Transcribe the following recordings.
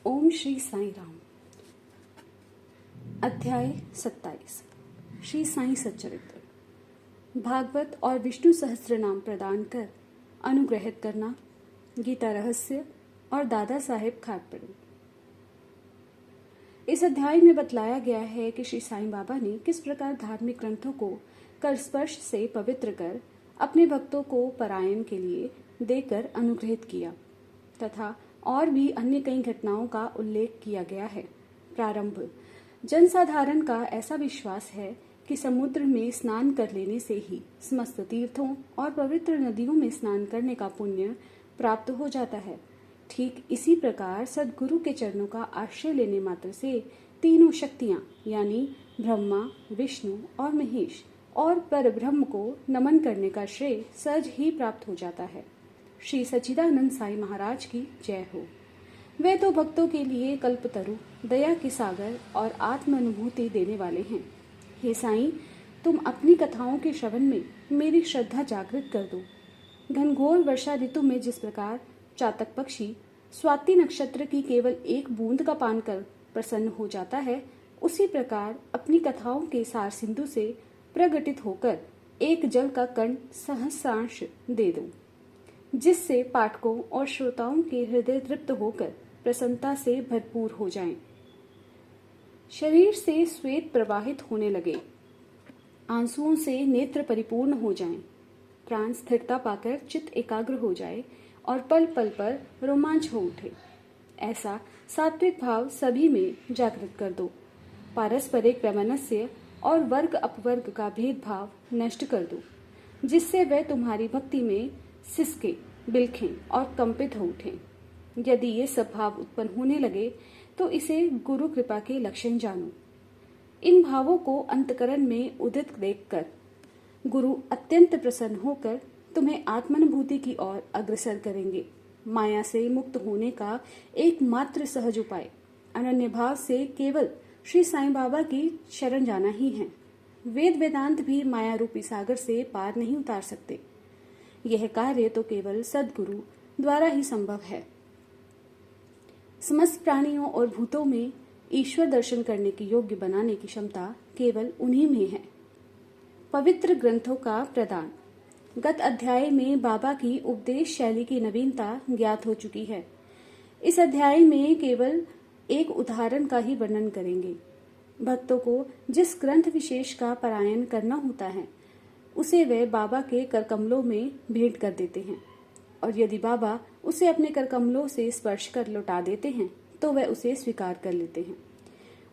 ओम श्री साई राम। अध्याय 27 श्री साई सच्चरित्र। भागवत और विष्णु सहस्त्र नाम प्रदान कर अनुग्रहित करना, गीता रहस्य और दादा साहेब खाटपड़े। इस अध्याय में बतलाया गया है कि श्री साईं बाबा ने किस प्रकार धार्मिक ग्रंथों को कर स्पर्श से पवित्र कर अपने भक्तों को परायण के लिए देकर अनुग्रहित किया तथा और भी अन्य कई घटनाओं का उल्लेख किया गया है। प्रारंभ। जनसाधारण का ऐसा विश्वास है कि समुद्र में स्नान कर लेने से ही समस्त तीर्थों और पवित्र नदियों में स्नान करने का पुण्य प्राप्त हो जाता है। ठीक इसी प्रकार सद्गुरु के चरणों का आश्रय लेने मात्र से तीनों शक्तियां यानी ब्रह्मा, विष्णु और महेश और परब्रह्म को नमन करने का श्रेय सहज ही प्राप्त हो जाता है। श्री सच्चिदानंद साई महाराज की जय हो। वे तो भक्तों के लिए कल्पतरु, दया के सागर और आत्म अनुभूति देने वाले हैं। हे साईं, तुम अपनी कथाओं के श्रवण में मेरी श्रद्धा जागृत कर दो। घनघोर वर्षा ऋतु में जिस प्रकार चातक पक्षी स्वाति नक्षत्र की केवल एक बूंद का पान कर प्रसन्न हो जाता है, उसी प्रकार अपनी कथाओं के सार सिंधु से प्रगटित होकर एक जल का कण सहस्रांश दे दो, जिससे पाठकों और श्रोताओं के हृदय तृप्त होकर प्रसन्नता से भरपूर हो जाएं। शरीर से श्वेत प्रवाहित होने लगे, आंसुओं से नेत्र परिपूर्ण हो जाएं, प्राण स्थिरता पाकर चित्त एकाग्र हो जाए और पल पल पर रोमांच हो उठे। ऐसा सात्विक भाव सभी में जागृत कर दो। पारस्परिक वैमनस्य और वर्ग अपवर्ग का भेदभाव नष्ट कर दो, जिससे वह तुम्हारी भक्ति में सिसके, बिलखें और कंपित हो उठें। यदि ये सब भाव उत्पन्न होने लगे तो इसे गुरु कृपा के लक्षण जानो। इन भावों को अंतकरण में उदित देखकर गुरु अत्यंत प्रसन्न होकर तुम्हें आत्मानुभूति की ओर अग्रसर करेंगे। माया से मुक्त होने का एकमात्र सहज उपाय अनन्य भाव से केवल श्री साईं बाबा की शरण जाना ही है। वेद वेदांत भी माया रूपी सागर से पार नहीं उतार सकते। यह कार्य तो केवल सद्गुरु द्वारा ही संभव है। समस्त प्राणियों और भूतों में ईश्वर दर्शन करने की योग्य बनाने की क्षमता केवल उन्हीं में है। पवित्र ग्रंथों का प्रदान। गत अध्याय में बाबा की उपदेश शैली की नवीनता ज्ञात हो चुकी है। इस अध्याय में केवल एक उदाहरण का ही वर्णन करेंगे। भक्तों को जिस ग्रंथ विशेष का पारायण करना होता है उसे वे बाबा के करकमलों में भेंट कर देते हैं, और यदि बाबा उसे अपने करकमलों से स्पर्श कर लौटा देते हैं तो वह उसे स्वीकार कर लेते हैं।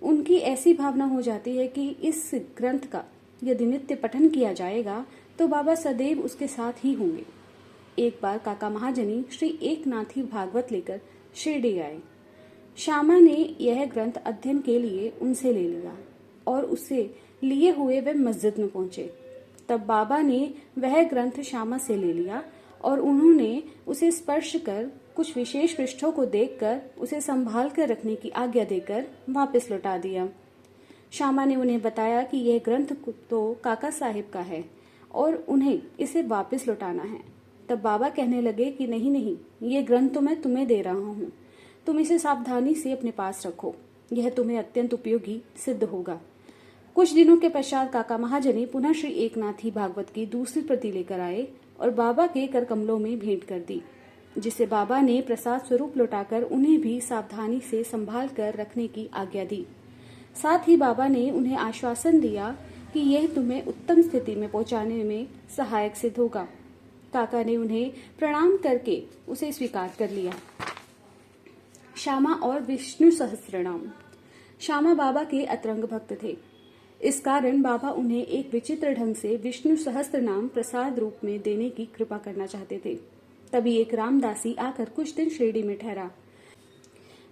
उनकी ऐसी भावना हो जाती है कि इस ग्रंथ का यदि नित्य पठन किया जाएगा तो बाबा सदैव उसके साथ ही होंगे। एक बार काका महाजनी श्री एकनाथी भागवत लेकर शिरडी आए। श्यामा ने यह ग्रंथ अध्ययन के लिए उनसे ले लिया और उससे लिए हुए वे मस्जिद में पहुंचे। तब बाबा ने वह ग्रंथ श्यामा से ले लिया और उन्होंने उसे स्पर्श कर कुछ विशेष पृष्ठों को देखकर उसे संभाल कर रखने की आज्ञा देकर वापस लौटा दिया। श्यामा ने उन्हें बताया कि यह ग्रंथ तो काका साहेब का है और उन्हें इसे वापस लौटाना है। तब बाबा कहने लगे कि नहीं नहीं, ये ग्रंथ तो मैं तुम्हें दे रहा हूँ, तुम इसे सावधानी से अपने पास रखो, यह तुम्हें अत्यंत उपयोगी सिद्ध होगा। कुछ दिनों के पश्चात काका महाजनी पुनः श्री एकनाथी भागवत की दूसरी प्रति लेकर आए और बाबा के कर कमलों में भेंट कर दी, जिसे बाबा ने प्रसाद स्वरूप लौटाकर उन्हें भी सावधानी से संभाल कर रखने की आज्ञा दी। साथ ही बाबा ने उन्हें आश्वासन दिया कि यह तुम्हें उत्तम स्थिति में पहुंचाने में सहायक सिद्ध होगा। काका ने उन्हें प्रणाम करके उसे स्वीकार कर लिया। श्यामा और विष्णु सहस्त्रनाम। श्यामा बाबा के अतरंग भक्त थे। इस कारण बाबा उन्हें एक विचित्र ढंग से विष्णु सहस्त्र नाम प्रसाद रूप में देने की कृपा करना चाहते थे। तभी एक रामदासी आकर कुछ दिन शिरडी में ठहरा।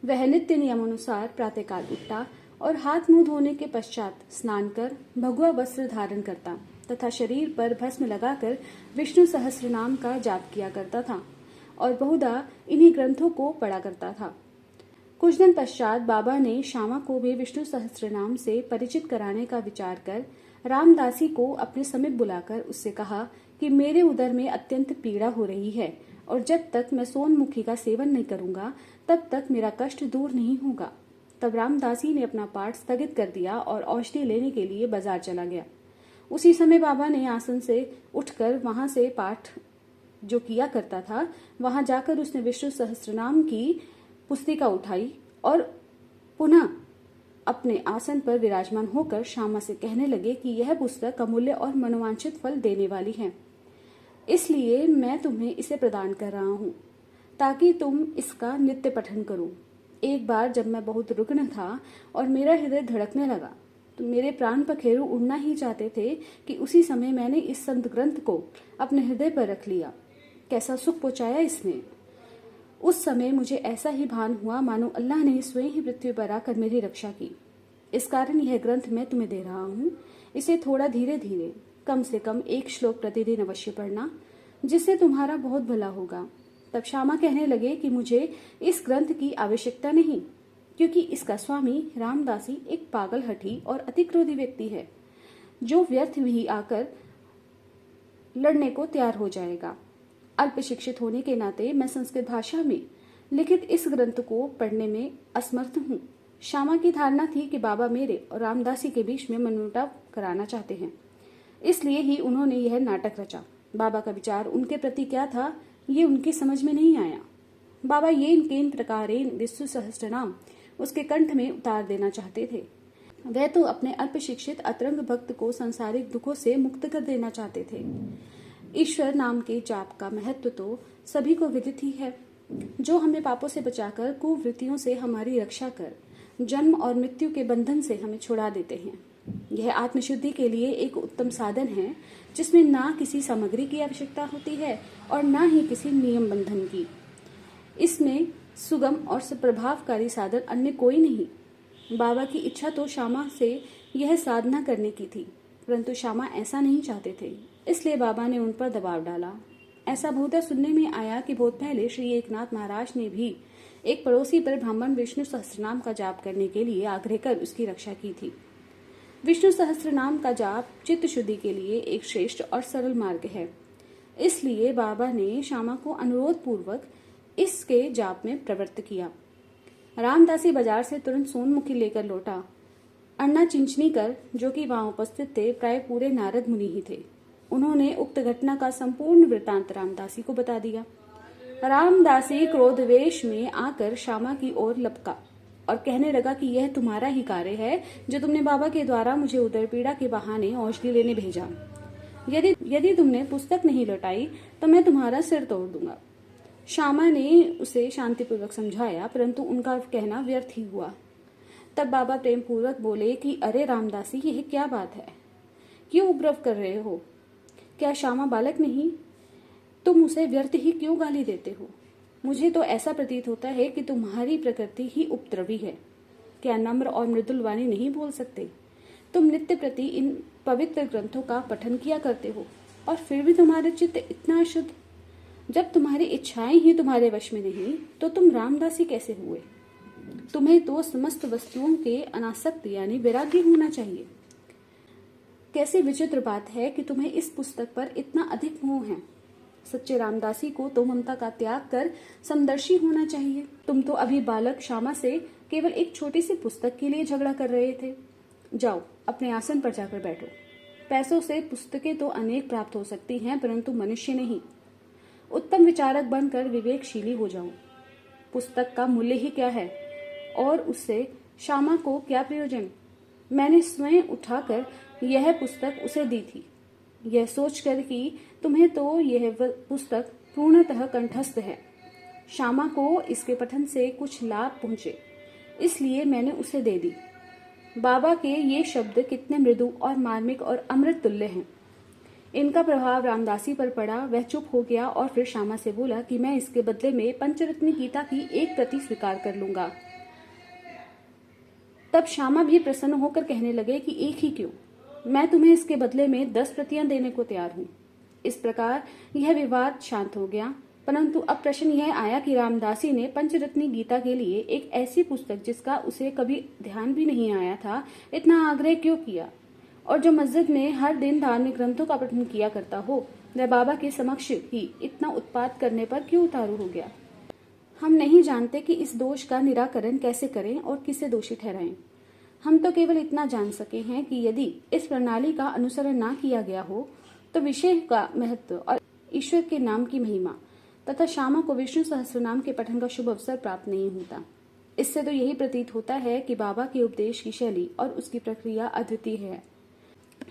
वह नित्य नियमानुसार प्रातःकाल उठता और हाथ मुंह धोने के पश्चात स्नान कर भगवा वस्त्र धारण करता तथा शरीर पर भस्म लगाकर विष्णु सहस्त्र नाम का जाप किया करता था और बहुधा इन्हीं ग्रंथों को पढ़ा करता था। कुछ दिन पश्चात बाबा ने श्यामा को भी विष्णु सहस्त्रनाम से परिचित कराने का विचार कर रामदासी को अपने समीप बुलाकर उससे कहा कि मेरे उदर में अत्यंत पीड़ा हो रही है और जब तक मैं सोनमुखी का सेवन नहीं करूंगा तब तक मेरा कष्ट दूर नहीं होगा। तब रामदासी ने अपना पाठ स्थगित कर दिया और औषधि लेने के लिए बाजार चला गया। उसी समय बाबा ने आसन से उठकर वहां से पाठ जो किया करता था वहां जाकर उसने विष्णु सहस्त्रनाम की पुस्तिका उठाई और पुनः अपने आसन पर विराजमान होकर श्यामा से कहने लगे कि यह पुस्तक अमूल्य और मनोवांछित फल देने वाली है, इसलिए मैं तुम्हें इसे प्रदान कर रहा हूँ ताकि तुम इसका नित्य पठन करो। एक बार जब मैं बहुत रुग्ण था और मेरा हृदय धड़कने लगा तो मेरे प्राण पखेरु उड़ना ही चाहते थे कि उसी समय मैंने इस संत ग्रंथ को अपने हृदय पर रख लिया। कैसा सुख पहुंचाया इसने। उस समय मुझे ऐसा ही भान हुआ मानो अल्लाह ने स्वयं ही पृथ्वी पर आकर मेरी रक्षा की। इस कारण यह ग्रंथ मैं तुम्हें दे रहा हूँ। इसे थोड़ा धीरे धीरे कम से कम 1 श्लोक प्रतिदिन अवश्य पढ़ना, जिससे तुम्हारा बहुत भला होगा। तब श्यामा कहने लगे कि मुझे इस ग्रंथ की आवश्यकता नहीं, क्योंकि इसका स्वामी रामदासी एक पागल हठी और अति क्रोधी व्यक्ति है जो व्यर्थ भी आकर लड़ने को तैयार हो जाएगा। अल्प शिक्षित होने के नाते मैं संस्कृत भाषा में लिखित इस ग्रंथ को पढ़ने में असमर्थ हूँ। श्यामा की धारणा थी कि बाबा मेरे और रामदासी के बीच में मनमुटाव कराना चाहते हैं, इसलिए ही उन्होंने यह नाटक रचा। बाबा का विचार उनके प्रति क्या था ये उनकी समझ में नहीं आया। बाबा येन केन प्रकारेण विष्णु सहस्त्रनाम उसके कंठ में उतार देना चाहते थे। वह तो अपने अल्प शिक्षित अतरंग भक्त को सांसारिक दुखों से मुक्त कर देना चाहते थे। ईश्वर नाम के जाप का महत्व तो सभी को विदित ही है, जो हमें पापों से बचाकर कुवृत्तियों से हमारी रक्षा कर जन्म और मृत्यु के बंधन से हमें छुड़ा देते हैं। यह आत्मशुद्धि के लिए एक उत्तम साधन है जिसमें ना किसी सामग्री की आवश्यकता होती है और ना ही किसी नियम बंधन की। इसमें सुगम और प्रभावकारी साधन अन्य कोई नहीं। बाबा की इच्छा तो श्यामा से यह साधना करने की थी, परंतु श्यामा ऐसा नहीं चाहते थे, इसलिए बाबा ने उन पर दबाव डाला। ऐसा बहुधा सुनने में आया कि बहुत पहले श्री एकनाथ महाराज ने भी एक पड़ोसी पर ब्राह्मण विष्णु सहस्त्रनाम का जाप करने के लिए आग्रह कर उसकी रक्षा की थी। विष्णु सहस्त्रनाम का जाप चित्त शुद्धि के लिए एक श्रेष्ठ और सरल मार्ग है, इसलिए बाबा ने श्यामा को अनुरोध पूर्वक इसके जाप में प्रवृत्त किया। रामदासी बाजार से तुरंत सोनमुखी लेकर लौटा। अन्ना चिंचनीकर जो कि वहां उपस्थित थे प्राय पूरे नारद मुनि ही थे। उन्होंने उक्त घटना का संपूर्ण वृतांत रामदासी को बता दिया। रामदासी क्रोधवेश में आकर श्यामा की ओर लपका और कहने लगा कि यह तुम्हारा ही कार्य है जो तुमने बाबा के द्वारा मुझे उदर पीड़ा के बहाने औषधि लेने भेजा। यदि तुमने पुस्तक नहीं लौटाई तो मैं तुम्हारा सिर तोड़ दूंगा। श्यामा ने उसे शांतिपूर्वक समझाया, परंतु उनका कहना व्यर्थ ही हुआ। तब बाबा प्रेम पूर्वक बोले कि अरे रामदासी, यह क्या बात है, क्यों उपद्रव कर रहे हो? क्या श्यामा बालक नहीं? तुम उसे व्यर्थ ही क्यों गाली देते हो? मुझे तो ऐसा प्रतीत होता है कि तुम्हारी प्रकृति ही उपद्रवी है। क्या नम्र और मृदुल वाणी नहीं बोल सकते? तुम नित्य प्रति इन पवित्र ग्रंथों का पठन किया करते हो और फिर भी तुम्हारा चित्त इतना अशुद्ध। जब तुम्हारी इच्छाएं ही तुम्हारे वश में नहीं तो तुम रामदासी कैसे हुए? तुम्हें तो समस्त वस्तुओं के अनासक्त यानी वैराग्य होना चाहिए। कैसी विचित्र बात है कि तुम्हें इस पुस्तक पर इतना अधिक मोह है। सच्चे रामदासी को तो ममता का त्याग कर समदर्शी होना चाहिए। तुम तो अभी बालक श्यामा से केवल एक छोटी सी पुस्तक के लिए झगड़ा कर रहे थे। जाओ अपने आसन पर जाकर बैठो। पैसों से पुस्तकें तो अनेक प्राप्त हो सकती हैं, परंतु मनुष्य नहीं। उत्तम विचारक बनकर विवेकशीली हो जाओ। पुस्तक का मूल्य ही क्या है और उससे श्यामा को क्या प्रयोजन? मैंने स्वयं उठाकर यह पुस्तक उसे दी थी, यह सोचकर कि तुम्हें तो यह पुस्तक पूर्णतः कंठस्थ है। श्यामा को इसके पठन से कुछ लाभ पहुंचे, इसलिए मैंने उसे दे दी। बाबा के ये शब्द कितने मृदु और मार्मिक और अमृत तुल्य हैं। इनका प्रभाव रामदासी पर पड़ा। वह चुप हो गया और फिर श्यामा से बोला कि मैं इसके बदले में पंचरत्न गीता की एक प्रति स्वीकार कर लूंगा। तब श्यामा भी प्रसन्न होकर कहने लगे कि एक ही क्यों, मैं तुम्हें इसके बदले में 10 प्रतियां देने को तैयार हूँ। इस प्रकार यह विवाद शांत हो गया। परंतु अब प्रश्न यह आया कि रामदासी ने पंचरत्नी गीता के लिए एक ऐसी पुस्तक जिसका उसे कभी ध्यान भी नहीं आया था इतना आग्रह क्यों किया, और जो मस्जिद में हर दिन धार्मिक ग्रंथों का पठन किया करता हो वह बाबा के समक्ष ही इतना उत्पात करने पर क्यों उतारू हो गया? हम नहीं जानते कि इस दोष का निराकरण कैसे करें और किसे दोषी ठहराएं। हम तो केवल इतना जान सके हैं कि यदि इस प्रणाली का अनुसरण ना किया गया हो तो विषय का महत्व और ईश्वर के नाम की महिमा तथा श्यामा को विष्णु सहस्त्रनाम के पठन का शुभ अवसर प्राप्त नहीं होता। इससे तो यही प्रतीत होता है कि बाबा के उपदेश की शैली और उसकी प्रक्रिया अद्वितीय है।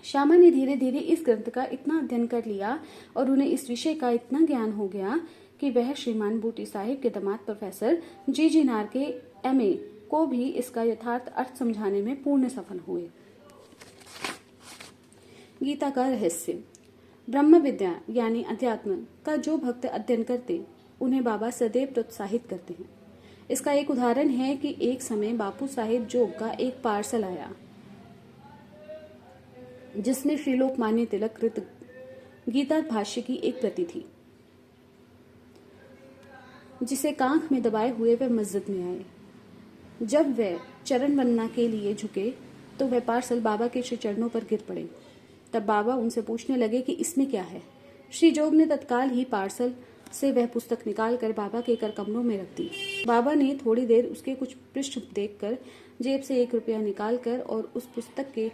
श्यामा ने धीरे धीरे इस ग्रंथ का इतना अध्ययन कर लिया और उन्हें इस विषय का इतना ज्ञान हो गया कि वह श्रीमान बूटी साहिब के दामाद प्रोफेसर जी नार के MA को भी इसका यथार्थ अर्थ समझाने में पूर्ण सफल हुए। गीता का रहस्य। ब्रह्म विद्या यानी अध्यात्म का जो भक्त अध्ययन करते उन्हें बाबा सदैव प्रोत्साहित करते हैं। इसका एक उदाहरण है कि एक समय बापू साहिब जोग का एक पार्सल आया जिसमें श्री लोकमान्य तिलक कृत गीता भाष्य की एक प्रति थी, जिसे कांख में दबाए हुए वे मस्जिद में आए। जब वे चरण वंदना के लिए झुके तो वह पार्सल बाबा के श्री चरणों पर गिर पड़े। तब बाबा उनसे पूछने लगे कि इसमें क्या है। श्री जोग ने तत्काल ही पार्सल से वह पुस्तक निकालकर बाबा के कर कमरों में रख दी। बाबा ने थोड़ी देर उसके कुछ पृष्ठ देखकर जेब से 1 रुपया निकालकर और उस पुस्तक के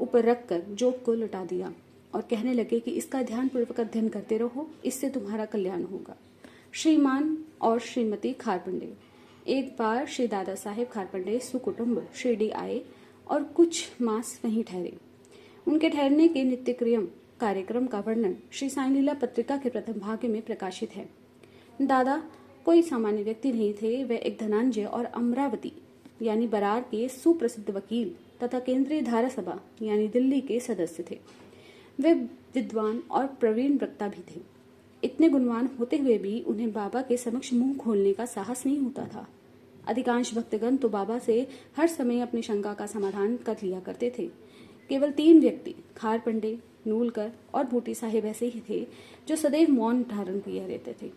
ऊपर रखकर जोग को लौटा दिया और कहने लगे कि इसका ध्यानपूर्वक अध्ययन करते रहो, इससे तुम्हारा कल्याण होगा। श्रीमान और श्रीमती खारपंडे। एक बार श्री दादा साहेब खारपंडे सुकुटुंब शिरडी आए और कुछ मास वहीं ठहरे। उनके ठहरने के नित्यक्रम कार्यक्रम का वर्णन श्री साई लीला पत्रिका के प्रथम भाग में प्रकाशित है। दादा कोई सामान्य व्यक्ति नहीं थे। वे एक धनंजय और अमरावती यानी बरार के सुप्रसिद्ध वकील तथा केंद्रीय धारा सभा यानी दिल्ली के सदस्य थे। वे विद्वान और प्रवीण वक्ता भी थे। इतने गुणवान होते हुए भी उन्हें बाबा के समक्ष मुंह खोलने का साहस नहीं होता था। अधिकांश भक्तगण तो बाबा से हर समय अपनी शंका का समाधान कर लिया करते थे। केवल 3 व्यक्ति खारपंडे, नूलकर और बूटी साहिब ऐसे ही थे जो सदैव मौन धारण किए रहते थे,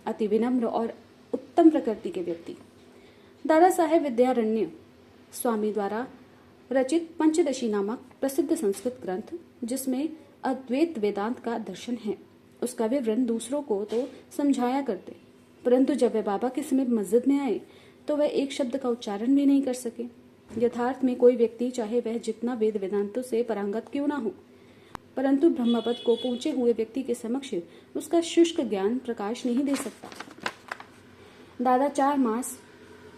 अति विनम्र और उत्तम प्रकृति के व्यक्ति। दादा साहेब विद्यारण्य स्वामी द्वारा रचित पंचदशी नामक प्रसिद्ध संस्कृत ग्रंथ, जिसमें अद्वैत वेदांत का दर्शन है, उसका विवरण दूसरों को तो समझाया करते, परंतु जब वे बाबा के समीप मस्जिद में आए तो वह एक शब्द का उच्चारण भी नहीं कर सके। यथार्थ में कोई व्यक्ति चाहे वह जितना वेद वेदांतों से परांगत क्यों ना हो, परंतु ब्रह्मपद को पहुंचे हुए व्यक्ति के समक्ष उसका शुष्क ज्ञान प्रकाश नहीं दे सकता। दादा 4 मास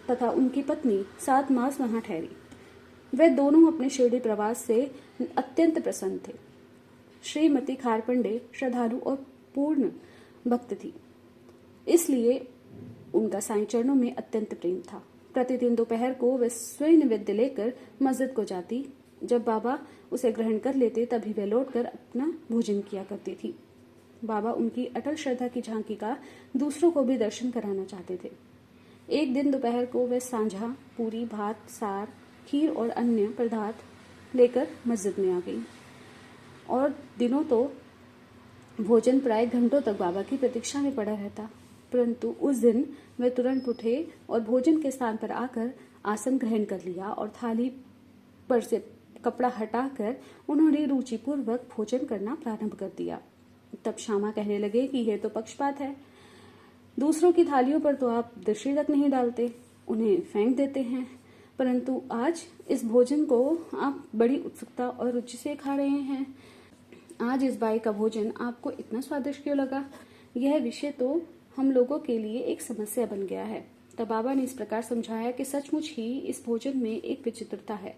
तथा उनकी पत्नी 7 मास वहां ठहरी। वे दोनों अपने शिरडी प्रवास से अत्यंत प्रसन्न थे। श्रीमती खारपंडे श्रद्धालु और पूर्ण भक्त थी, इसलिए उनका साईं चरणों में अत्यंत प्रेम था। प्रतिदिन दोपहर को वे स्वयं नैवेद्य लेकर मस्जिद को जाती। जब बाबा उसे ग्रहण कर लेते तभी वे लौटकर अपना भोजन किया करती थी। बाबा उनकी अटल श्रद्धा की झांकी का दूसरों को भी दर्शन कराना चाहते थे। एक दिन दोपहर को वे सांझा पूरी, भात, सार, खीर और अन्य पदार्थ लेकर मस्जिद में आ गई और दिनों तो भोजन प्राय घंटों तक बाबा की प्रतीक्षा में पड़ा रहता, परंतु उस दिन वे तुरंत उठे और भोजन के स्थान पर आकर आसन ग्रहण कर लिया और थाली पर से कपड़ा हटाकर उन्होंने रुचिपूर्वक भोजन करना प्रारंभ कर दिया। तब श्यामा कहने लगे कि यह तो पक्षपात है, दूसरों की थालियों पर तो आप दृष्टि तक नहीं डालते, उन्हें फेंक देते हैं, परंतु आज इस भोजन को आप बड़ी उत्सुकता और रुचि से खा रहे हैं। आज इस बाई का भोजन आपको इतना स्वादिष्ट क्यों लगा? यह विषय तो हम लोगों के लिए एक समस्या बन गया है। तब बाबा ने इस प्रकार समझाया कि सचमुच ही इस भोजन में एक विचित्रता है।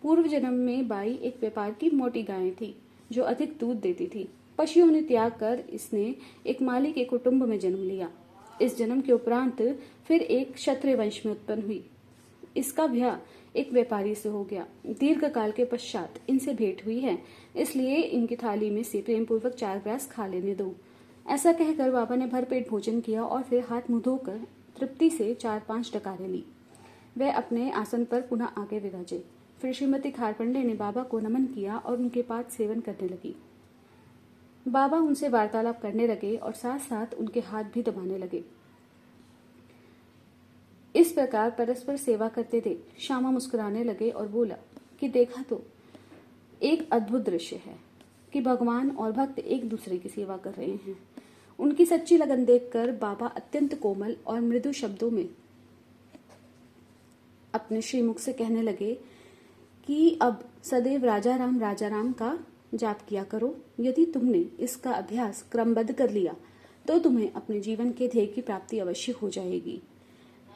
पूर्व जन्म में बाई एक व्यापार की मोटी गाय थी जो अधिक दूध देती थी। पशुओं ने त्याग कर इसने एक माली के कुटुंब में जन्म लिया। इस जन्म के उपरांत फिर एक क्षत्रिय वंश में उत्पन्न हुई। इसका ब्याह एक व्यापारी से हो गया। दीर्घ काल के पश्चात इनसे भेंट हुई है, इसलिए इनकी थाली में से प्रेम पूर्वक 4 ग्रास खा लेने दो। ऐसा कहकर बाबा ने भरपेट भोजन किया और फिर हाथ मुंह धोकर तृप्ति से 4-5 डकारें ली। वे अपने आसन पर पुनः आगे विराजे। फिर श्रीमती खारपंडे ने बाबा को नमन किया और उनके पाद सेवन करने लगी। बाबा उनसे वार्तालाप करने लगे और साथ साथ उनके हाथ भी दबाने लगे। इस प्रकार परस्पर सेवा करते देख श्यामा मुस्कुराने लगे और बोला कि देखा तो एक अद्भुत दृश्य है। कि भगवान और भक्त एक दूसरे की सेवा कर रहे हैं। उनकी सच्ची लगन देखकर बाबा अत्यंत कोमल और मृदु शब्दों में अपने श्रीमुख से कहने लगे कि अब सदैव राजा राम का जाप किया करो। यदि तुमने इसका अभ्यास क्रमबद्ध कर लिया तो तुम्हें अपने जीवन के ध्येय की प्राप्ति अवश्य हो जाएगी।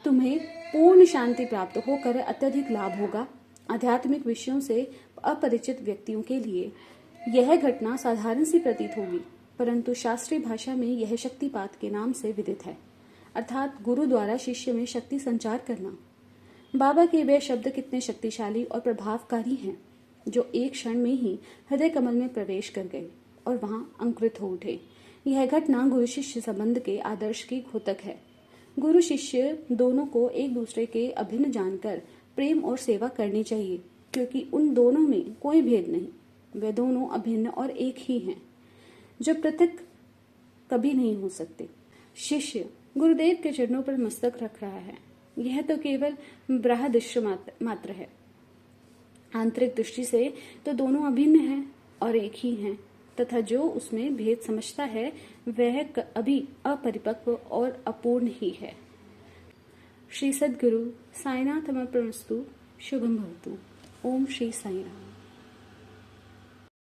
तुम्हें पूर्ण शांति प्राप्त होकर अत्यधिक लाभ होगा। आध्यात्मिक विषयों से अपरिचित व्यक्तियों के लिए यह घटना साधारण सी प्रतीत होगी, परंतु शास्त्रीय भाषा में यह शक्तिपात के नाम से विदित है, अर्थात गुरु द्वारा शिष्य में शक्ति संचार करना। बाबा के वे शब्द कितने शक्तिशाली और प्रभावकारी हैं, जो एक क्षण में ही हृदय कमल में प्रवेश कर गए और वहां अंकुरित हो उठे। यह घटना गुरु शिष्य संबंध के आदर्श की घोतक है। गुरु शिष्य दोनों को एक दूसरे के अभिन्न जानकर प्रेम और सेवा करनी चाहिए, क्योंकि उन दोनों में कोई भेद नहीं। वे दोनों अभिन्न और एक ही हैं, जो पृथक कभी नहीं हो सकते। शिष्य गुरुदेव के चरणों पर मस्तक रख रहा है, यह तो केवल बृहदृश्य मात्र है। आंतरिक दृष्टि से तो दोनों अभिन्न हैं और एक ही हैं, तथा जो उसमें भेद समझता है वह अभी अपरिपक्व और अपूर्ण ही है। श्री सद्गुरु साईनाथ अर्पणमस्तु। शुभम भवतु। ओम श्री साईं राम।